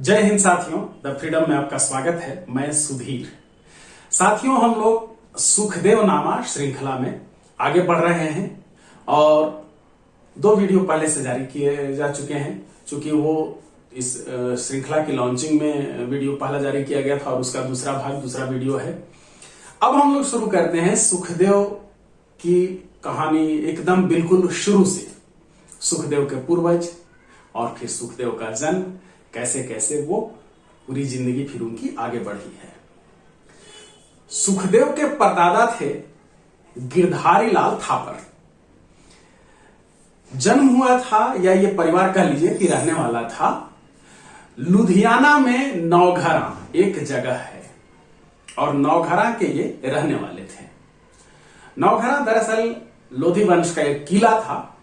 जय हिंद साथियों, the freedom में आपका स्वागत है। मैं सुधीर। साथियों, हम लोग सुखदेवनामा श्रृंखला में आगे बढ़ रहे हैं और 2 वीडियो पहले से जारी किए जा चुके हैं। चूंकि वो इस श्रृंखला की लॉन्चिंग में वीडियो पहला जारी किया गया था और उसका दूसरा वीडियो है। अब हम लोग शुरू करते हैं सुखदेव की कहानी एकदम बिल्कुल शुरू से। सुखदेव के पूर्वज और फिर सुखदेव का जन्म, कैसे कैसे वो पूरी जिंदगी फिर उनकी आगे बढ़ी है। सुखदेव के परदादा थे गिरधारी लाल थापर। जन्म हुआ था, या ये परिवार कह लीजिए कि रहने वाला था, लुधियाना में नौघरा एक जगह है और नौघरा के ये रहने वाले थे। नौघरा दरअसल लोधी वंश का एक किला था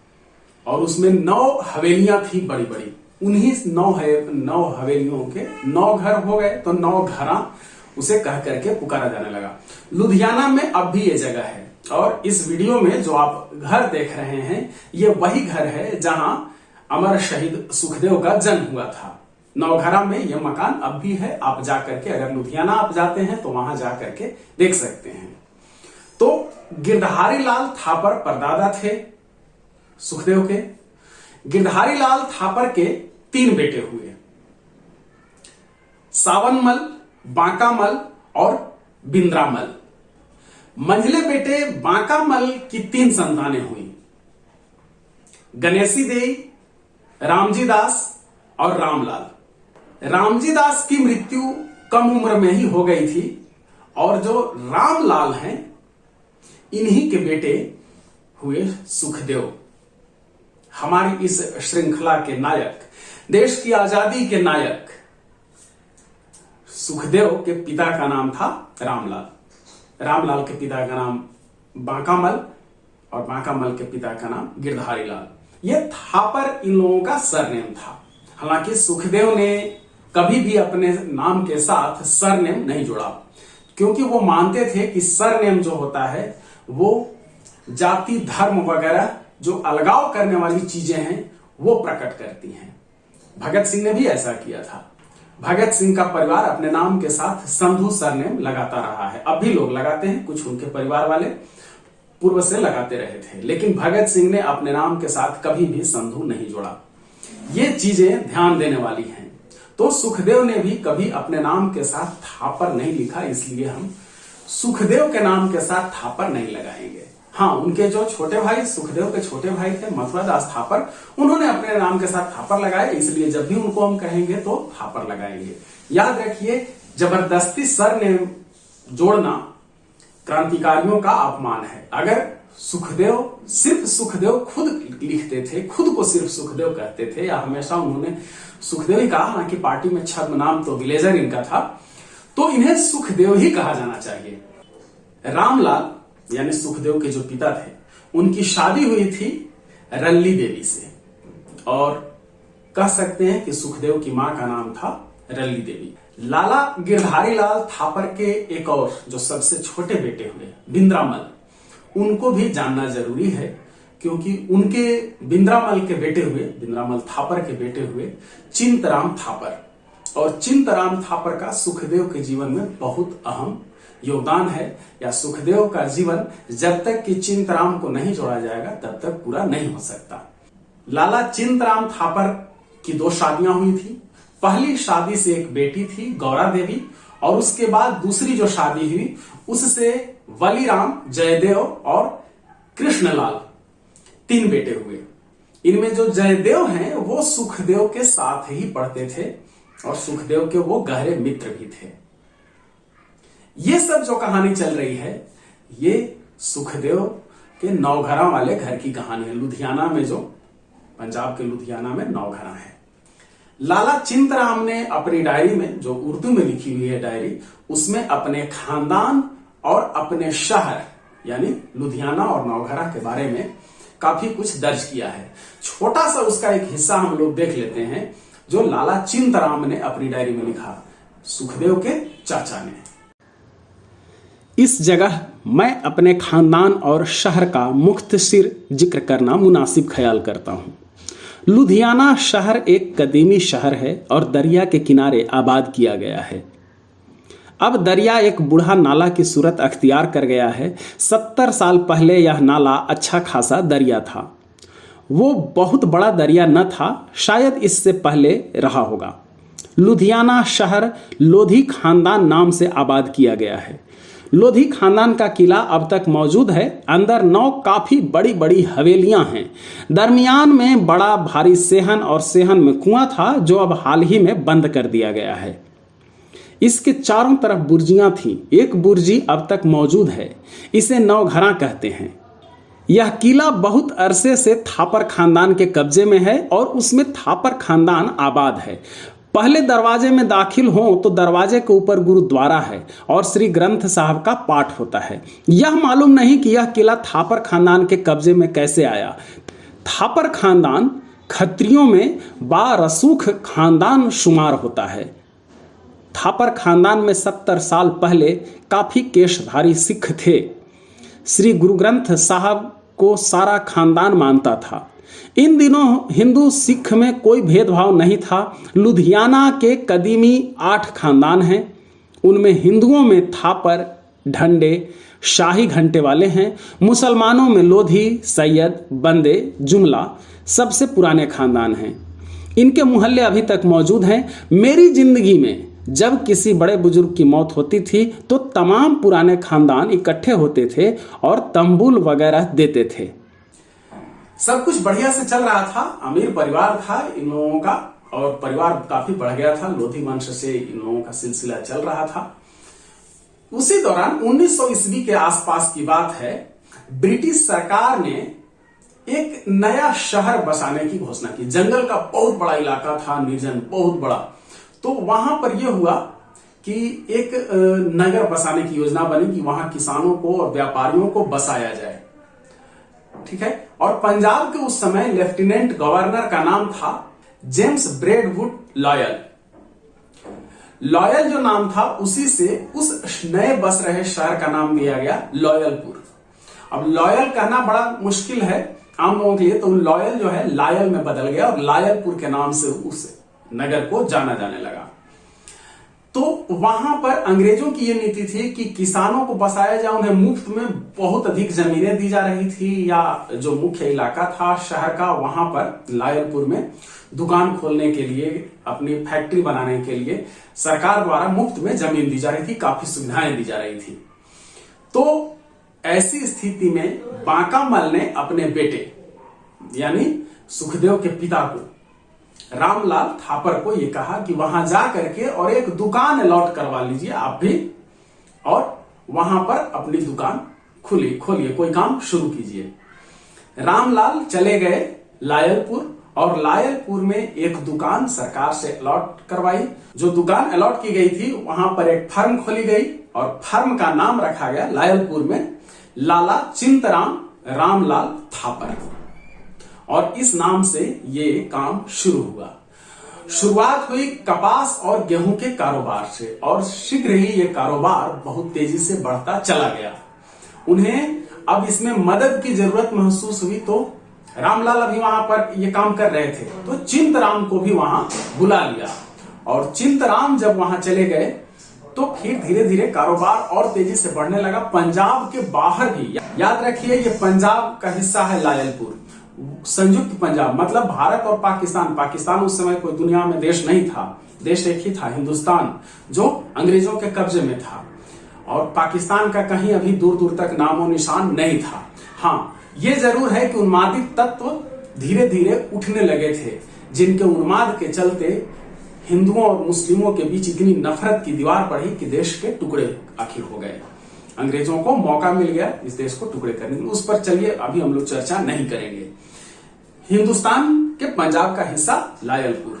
और उसमें 9 हवेलियां थी बड़ी बड़ी। उन्हीं 9 हवेलियों के 9 घर हो गए तो 9 घरा उसे कह करके पुकारा जाने लगा। लुधियाना में अब भी ये जगह है और इस वीडियो में जो आप घर देख रहे हैं ये वही घर है जहां अमर शहीद सुखदेव का जन्म हुआ था। नौघरा में यह मकान अब भी है। आप जाकर के, अगर लुधियाना आप जाते हैं तो वहां जाकर के देख सकते हैं। तो गिरधारी लाल थापर परदादा थे सुखदेव के। गिरधारी लाल थापर के 3 बेटे हुए, सावनमल, बांकामल और बिंद्रामल। मंझले बेटे बांकामल की 3 संतानें हुई, गणेशी देवी, रामजी दास और रामलाल। रामजी दास की मृत्यु कम उम्र में ही हो गई थी और जो रामलाल हैं इन्हीं के बेटे हुए सुखदेव। हमारी इस श्रृंखला के नायक, देश की आजादी के नायक सुखदेव के पिता का नाम था रामलाल। रामलाल के पिता का नाम बांकामल और बांकामल के पिता का नाम गिरधारी लाल। यह थापर इन लोगों का सरनेम था। हालांकि सुखदेव ने कभी भी अपने नाम के साथ सरनेम नहीं जोड़ा, क्योंकि वो मानते थे कि सरनेम जो होता है वो जाति, धर्म वगैरह जो अलगाव करने वाली चीजें हैं वो प्रकट करती हैं। भगत सिंह ने भी ऐसा किया था। भगत सिंह का परिवार अपने नाम के साथ संधू सरनेम लगाता रहा है। अब भी लोग लगाते हैं, कुछ उनके परिवार वाले पूर्व से लगाते रहे थे, लेकिन भगत सिंह ने अपने नाम के साथ कभी भी संधू नहीं जोड़ा। ये चीजें ध्यान देने वाली हैं। तो सुखदेव ने भी कभी अपने नाम के साथ थापर नहीं लिखा, इसलिए हम सुखदेव के नाम के साथ थापर नहीं लगाएंगे। हाँ, उनके जो छोटे भाई, सुखदेव के छोटे भाई थे मथुरा दास थापर, उन्होंने अपने नाम के साथ थापर लगाया, इसलिए जब भी उनको हम कहेंगे तो थापर लगाएंगे। याद रखिए, जबरदस्ती सरनेम जोड़ना क्रांतिकारियों का अपमान है। अगर सुखदेव, सिर्फ सुखदेव खुद लिखते थे, खुद को सिर्फ सुखदेव कहते थे, या हमेशा उन्होंने सुखदेव ही कहा, हालांकि पार्टी में छद्म नाम तो विलेजर इनका था, तो इन्हें सुखदेव ही कहा जाना चाहिए। रामलाल यानी सुखदेव के जो पिता थे, उनकी शादी हुई थी रल्ली देवी से और कह सकते हैं कि सुखदेव की मां का नाम था रल्ली देवी। लाला गिरधारी लाल थापर के एक और जो सबसे छोटे बेटे हुए बिंद्रामल, उनको भी जानना जरूरी है, क्योंकि उनके बिंद्रामल के बेटे हुए, बिंद्रामल थापर के बेटे हुए चिंतराम थापर। और चिंतराम थापर का सुखदेव के जीवन में बहुत अहम योगदान है, या सुखदेव का जीवन जब तक कि चिंतराम को नहीं जोड़ा जाएगा तब तक पूरा नहीं हो सकता। लाला चिंतराम थापर की 2 शादियां हुई थी। पहली शादी से एक बेटी थी गौरा देवी, और उसके बाद दूसरी जो शादी हुई उससे वलीराम, जयदेव और कृष्णलाल 3 बेटे हुए। इनमें जो जयदेव हैं वो सुखदेव के साथ ही पढ़ते थे और सुखदेव के वो गहरे मित्र भी थे। ये सब जो कहानी चल रही है ये सुखदेव के नौघरा वाले घर की कहानी है। लुधियाना में, जो पंजाब के लुधियाना में नौघरा है। लाला चिंतराम ने अपनी डायरी में, जो उर्दू में लिखी हुई है डायरी, उसमें अपने खानदान और अपने शहर यानी लुधियाना और नौघरा के बारे में काफी कुछ दर्ज किया है। छोटा सा उसका एक हिस्सा हम लोग देख लेते हैं, जो लाला चिंतराम ने अपनी डायरी में लिखा, सुखदेव के चाचा ने। इस जगह मैं अपने खानदान और शहर का मुख्तसर जिक्र करना मुनासिब ख्याल करता हूँ। लुधियाना शहर एक कदीमी शहर है और दरिया के किनारे आबाद किया गया है। अब दरिया एक बूढ़ा नाला की सूरत अख्तियार कर गया है। 70 साल पहले यह नाला अच्छा खासा दरिया था। वो बहुत बड़ा दरिया न था, शायद इससे पहले रहा होगा। लुधियाना शहर लोधी खानदान नाम से आबाद किया गया है। लोधी खानदान का किला अब तक मौजूद है। अंदर 9 काफी बड़ी बड़ी हवेलियां हैं। दरमियान में बड़ा भारी सेहन और सेहन में कुआं था जो अब हाल ही में बंद कर दिया गया है। इसके चारों तरफ बुर्जियां थीं। एक बुर्जी अब तक मौजूद है। इसे नौघरा कहते हैं। यह किला बहुत अरसे से थापर खानदान के कब्जे में है और उसमें थापर खानदान आबाद है। पहले दरवाजे में दाखिल हो तो दरवाजे के ऊपर गुरुद्वारा है और श्री ग्रंथ साहब का पाठ होता है। यह मालूम नहीं कि यह किला थापर खानदान के कब्जे में कैसे आया। थापर खानदान खत्रियों में बारसूख खानदान शुमार होता है। थापर खानदान में 70 साल पहले काफी केशधारी सिख थे। श्री गुरु ग्रंथ साहब को सारा खानदान मानता था। इन दिनों हिंदू सिख में कोई भेदभाव नहीं था। लुधियाना के कदीमी 8 खानदान हैं। उनमें हिंदुओं में थापर, ढंडे, शाही घंटे वाले हैं। मुसलमानों में लोधी, सैयद, बंदे, जुमला सबसे पुराने खानदान हैं। इनके मोहल्ले अभी तक मौजूद हैं। मेरी जिंदगी में जब किसी बड़े बुजुर्ग की मौत होती थी तो तमाम पुराने खानदान इकट्ठे होते थे और तंबूल वगैरह देते थे। सब कुछ बढ़िया से चल रहा था। अमीर परिवार था इन लोगों का और परिवार काफी बढ़ गया था। लोधी वंश से इन लोगों का सिलसिला चल रहा था। उसी दौरान 1900 ईस्वी के आसपास की बात है, ब्रिटिश सरकार ने एक नया शहर बसाने की घोषणा की। जंगल का बहुत बड़ा इलाका था, निर्जन, बहुत बड़ा। तो वहां पर यह हुआ कि एक नगर बसाने की योजना बनी कि वहां किसानों को और व्यापारियों को बसाया जाए। ठीक है। और पंजाब के उस समय लेफ्टिनेंट गवर्नर का नाम था जेम्स ब्रेडवुड लॉयल। लॉयल जो नाम था उसी से उस नए बस रहे शहर का नाम दिया गया लॉयलपुर। अब लॉयल कहना बड़ा मुश्किल है आम लोगों के लिए, तो लॉयल जो है लायल में बदल गया और लायलपुर के नाम से उस नगर को जाना जाने लगा। तो वहां पर अंग्रेजों की यह नीति थी कि किसानों को बसाया जाए, उन्हें मुफ्त में बहुत अधिक जमीनें दी जा रही थी, या जो मुख्य इलाका था शहर का वहां पर लायलपुर में दुकान खोलने के लिए, अपनी फैक्ट्री बनाने के लिए सरकार द्वारा मुफ्त में जमीन दी जा रही थी, काफी सुविधाएं दी जा रही थी। तो ऐसी स्थिति में बांकामल ने अपने बेटे यानी सुखदेव के पिता को, रामलाल थापर को, यह कहा कि वहां जा करके और एक दुकान अलॉट करवा लीजिए आप भी, और वहां पर अपनी दुकान खोलिए, कोई काम शुरू कीजिए। रामलाल चले गए लायलपुर और लायलपुर में एक दुकान सरकार से अलॉट करवाई। जो दुकान अलॉट की गई थी वहां पर एक फर्म खोली गई और फर्म का नाम रखा गया लायलपुर में लाला चिंतराम रामलाल थापर, और इस नाम से ये काम शुरू हुआ। शुरुआत हुई कपास और गेहूं के कारोबार से और शीघ्र ही ये कारोबार बहुत तेजी से बढ़ता चला गया। उन्हें अब इसमें मदद की जरूरत महसूस हुई, तो रामलाल अभी वहां पर ये काम कर रहे थे, तो चिंतराम को भी वहां बुला लिया। और चिंतराम जब वहां चले गए तो फिर धीरे धीरे कारोबार और तेजी से बढ़ने लगा। पंजाब के बाहर भी, याद रखिए ये पंजाब का हिस्सा है लायलपुर, संयुक्त पंजाब मतलब भारत और पाकिस्तान। पाकिस्तान उस समय कोई दुनिया में देश नहीं था, देश एक ही था हिंदुस्तान, जो अंग्रेजों के कब्जे में था, और पाकिस्तान का कहीं अभी दूर दूर तक नामो निशान नहीं था। हाँ, ये जरूर है कि उन्मादित तत्व धीरे धीरे उठने लगे थे, जिनके उन्माद के चलते हिंदुओं और मुस्लिमों के बीच इतनी नफरत की दीवार पड़ी कि देश के टुकड़े आखिर हो गए। अंग्रेजों को मौका मिल गया इस देश को टुकड़े करने की। उस पर चलिए अभी हम लोग चर्चा नहीं करेंगे। हिंदुस्तान के पंजाब का हिस्सा लायलपुर,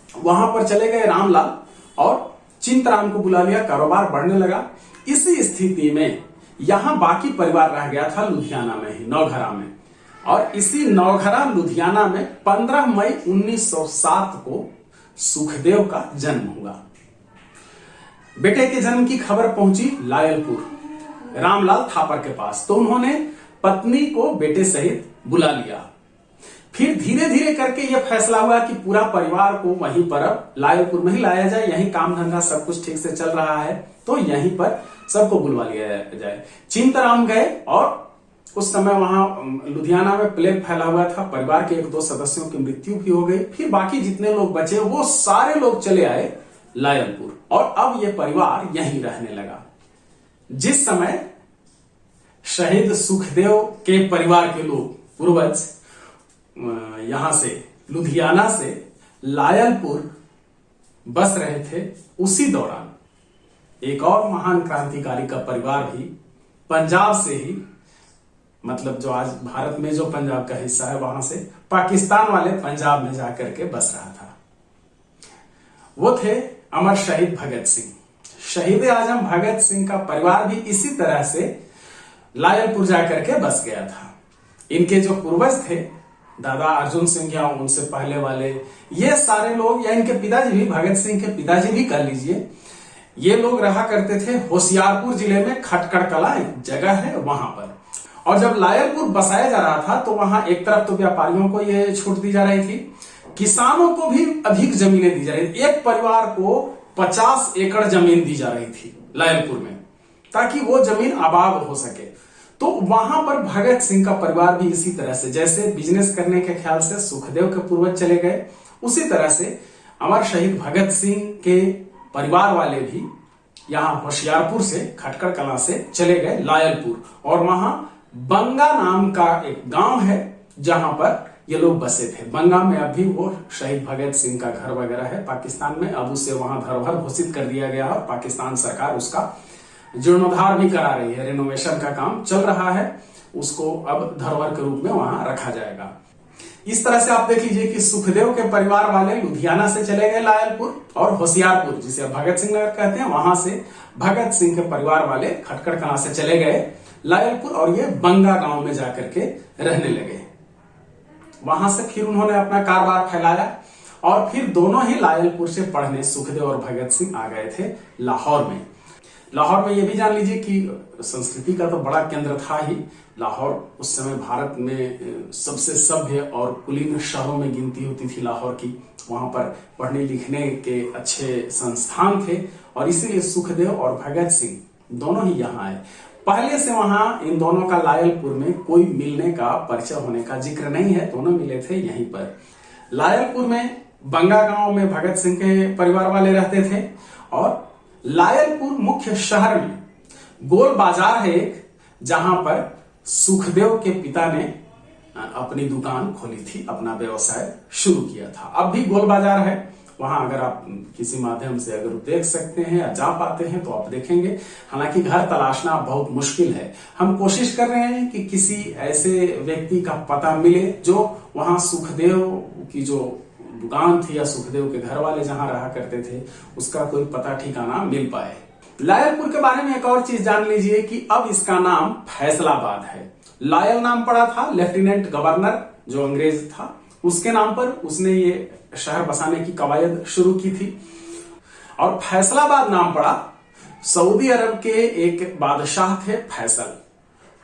वहां पर चले गए रामलाल और चिंतराम को बुला लिया, कारोबार बढ़ने लगा। इसी स्थिति में यहां बाकी परिवार रह गया था लुधियाना में ही, नौघरा में, और इसी नौघरा लुधियाना में 15 मई 1907 को सुखदेव का जन्म हुआ। बेटे के जन्म की खबर पहुंची लायलपुर रामलाल थापर के पास, तो उन्होंने पत्नी को बेटे सहित बुला लिया। फिर धीरे धीरे करके यह फैसला हुआ कि पूरा परिवार को वहीं पर अब लायलपुर में ही लाया जाए, यहीं काम धंधा सब कुछ ठीक से चल रहा है, तो यहीं पर सबको बुलवा लिया जाए। चिंताराम गए और उस समय वहां लुधियाना में प्लेग फैला हुआ था, परिवार के 1-2 सदस्यों की मृत्यु भी हो गई। फिर बाकी जितने लोग बचे वो सारे लोग चले आए लायलपुर और अब यह परिवार यहीं रहने लगा। जिस समय शहीद सुखदेव के परिवार के लोग पूर्वज यहां से लुधियाना से लायलपुर बस रहे थे, उसी दौरान एक और महान क्रांतिकारी का परिवार भी पंजाब से ही, मतलब जो आज भारत में जो पंजाब का हिस्सा है वहां से पाकिस्तान वाले पंजाब में जाकर के बस रहा था। वो थे अमर शहीद भगत सिंह। शहीद आजम भगत सिंह का परिवार भी इसी तरह से लायलपुर जाकर के बस गया था। इनके जो पूर्वज थे दादा अर्जुन सिंह या उनसे पहले वाले, ये सारे लोग या इनके पिताजी भी, भगत सिंह के पिताजी भी कर लीजिए, ये लोग रहा करते थे होशियारपुर जिले में खटकड़ कला एक जगह है वहां पर। और जब लायलपुर बसाया जा रहा था तो वहां एक तरफ तो व्यापारियों को ये छूट दी जा रही थी, किसानों को भी अधिक जमीनें दी जा रही थी। एक परिवार को 50 एकड़ जमीन दी जा रही थी लायलपुर में, ताकि वो जमीन आबाद हो सके। तो वहां पर भगत सिंह का परिवार भी इसी तरह से, जैसे बिजनेस करने के ख्याल से सुखदेव के पूर्वज चले गए, उसी तरह से अमर शहीद भगत सिंह के परिवार वाले भी यहां होशियारपुर से, खटकड़ कला से चले गए लायलपुर। और वहां बंगा नाम का एक गांव है जहां पर ये लोग बसे थे। बंगा में अभी वो शहीद भगत सिंह का घर वगैरह है पाकिस्तान में, अब उसे वहां धरोहर घोषित कर दिया गया और पाकिस्तान सरकार उसका जीर्णोद्धार भी करा रही है, रेनोवेशन का काम चल रहा है, उसको अब धरोहर के रूप में वहां रखा जाएगा। इस तरह से आप देख लीजिए कि सुखदेव के परिवार वाले लुधियाना से चले गए लायलपुर और होशियारपुर, जिसे भगत सिंह नगर कहते हैं, वहां से भगत सिंह के परिवार वाले खटकड़ कला से चले गए लायलपुर और ये बंगा गांव में जाकर के रहने लगे। वहां से फिर उन्होंने अपना कारोबार फैलाया और फिर दोनों ही लायलपुर से पढ़ने सुखदेव और भगत सिंह आ गए थे लाहौर में। लाहौर में ये भी जान लीजिए कि संस्कृति का तो बड़ा केंद्र था ही। लाहौर उस समय भारत में सबसे सभ्य और कुलीन शहरों में गिनती होती थी लाहौर की। वहां पर पढ़ने लिखने के अच्छे संस्थान थे और इसीलिए सुखदेव और भगत सिंह दोनों ही यहाँ आए। पहले से वहां इन दोनों का लायलपुर में कोई मिलने का, परिचय होने का जिक्र नहीं है, दोनों मिले थे यहीं पर। लायलपुर में बंगा गांव में भगत सिंह के परिवार वाले रहते थे और लायलपुर मुख्य शहर में गोल बाजार है एक, जहां पर सुखदेव के पिता ने अपनी दुकान खोली थी, अपना व्यवसाय शुरू किया था। अब भी गोल बाजार है वहां, अगर आप किसी माध्यम से अगर देख सकते हैं या जा पाते हैं तो आप देखेंगे। हालांकि घर तलाशना बहुत मुश्किल है। हम कोशिश कर रहे हैं कि किसी ऐसे व्यक्ति का पता मिले जो वहां सुखदेव की जो दुकान थी या सुखदेव के घर वाले जहां रहा करते थे उसका कोई पता ठिकाना मिल पाए। लायलपुर के बारे में एक और चीज जान लीजिए कि अब इसका नाम फैसलाबाद है। लायल नाम पड़ा था लेफ्टिनेंट गवर्नर जो अंग्रेज था, उसके नाम पर उसने ये शहर बसाने की कवायद शुरू की थी। और फैसलाबाद नाम पड़ा सऊदी अरब के एक बादशाह थे फैसल।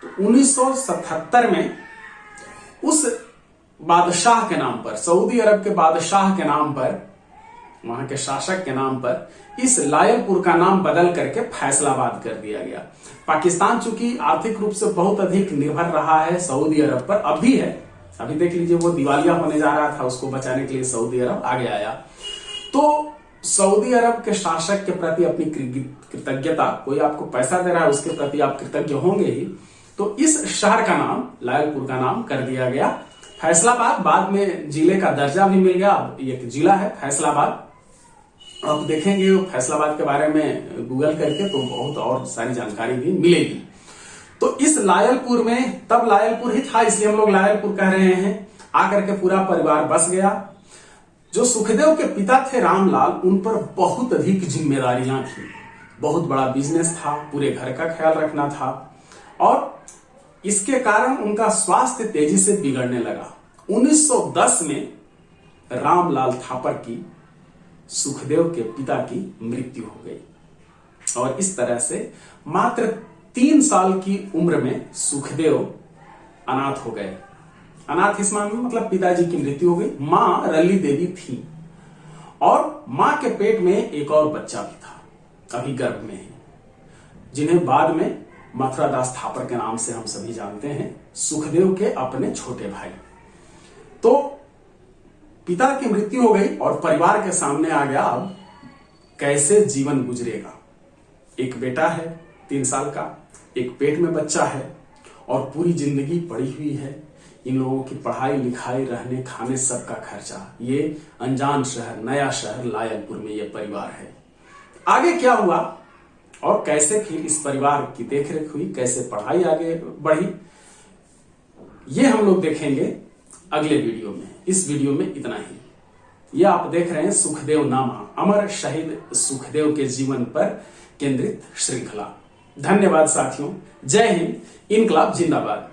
तो 1977 में उस बादशाह के नाम पर, सऊदी अरब के बादशाह के नाम पर, वहां के शासक के नाम पर इस लायलपुर का नाम बदल करके फैसलाबाद कर दिया गया। पाकिस्तान चूंकि आर्थिक रूप से बहुत अधिक निर्भर रहा है सऊदी अरब पर, अभी है, अभी देख लीजिए वो दिवालिया होने जा रहा था, उसको बचाने के लिए सऊदी अरब आगे आया। तो सऊदी अरब के शासक के प्रति अपनी कृतज्ञता, कोई आपको पैसा दे रहा है उसके प्रति आप कृतज्ञ होंगे ही, तो इस शहर का नाम, लायलपुर का नाम कर दिया गया फैसलाबाद। बाद में जिले का दर्जा भी मिल गया, अब एक जिला है फैसलाबाद। आप देखेंगे फैसलाबाद के बारे में गूगल करके तो बहुत और सारी जानकारी भी मिलेगी। तो इस लायलपुर में, तब लायलपुर ही था इसलिए हम लोग लायलपुर कह रहे हैं, आकर के पूरा परिवार बस गया। जो सुखदेव के पिता थे रामलाल, उन पर बहुत अधिक जिम्मेदारियां थी, बहुत बड़ा बिजनेस था, पूरे घर का ख्याल रखना था और इसके कारण उनका स्वास्थ्य तेजी से बिगड़ने लगा। 1910 में रामलाल थापर की, सुखदेव के पिता की मृत्यु हो गई और इस तरह से मात्र 3 साल की उम्र में सुखदेव अनाथ हो गए। अनाथ इस मामले में मतलब पिताजी की मृत्यु हो गई, मां रली देवी थी और मां के पेट में एक और बच्चा भी था, अभी गर्भ में ही, जिन्हें बाद में मथुरा दास थापर के नाम से हम सभी जानते हैं, सुखदेव के अपने छोटे भाई। तो पिता की मृत्यु हो गई और परिवार के सामने आ गया अब कैसे जीवन गुजरेगा। एक बेटा है 3 साल का, एक पेट में बच्चा है और पूरी जिंदगी पड़ी हुई है। इन लोगों की पढ़ाई लिखाई, रहने खाने सबका खर्चा, ये अनजान शहर, नया शहर लायलपुर में ये परिवार है। आगे क्या हुआ और कैसे फिर इस परिवार की देखरेख हुई, कैसे पढ़ाई आगे बढ़ी, ये हम लोग देखेंगे अगले वीडियो में। इस वीडियो में इतना ही। ये आप देख रहे हैं सुखदेव नामा, अमर शहीद सुखदेव के जीवन पर केंद्रित श्रृंखला। धन्यवाद साथियों, जय हिंद, इनकलाब जिंदाबाद।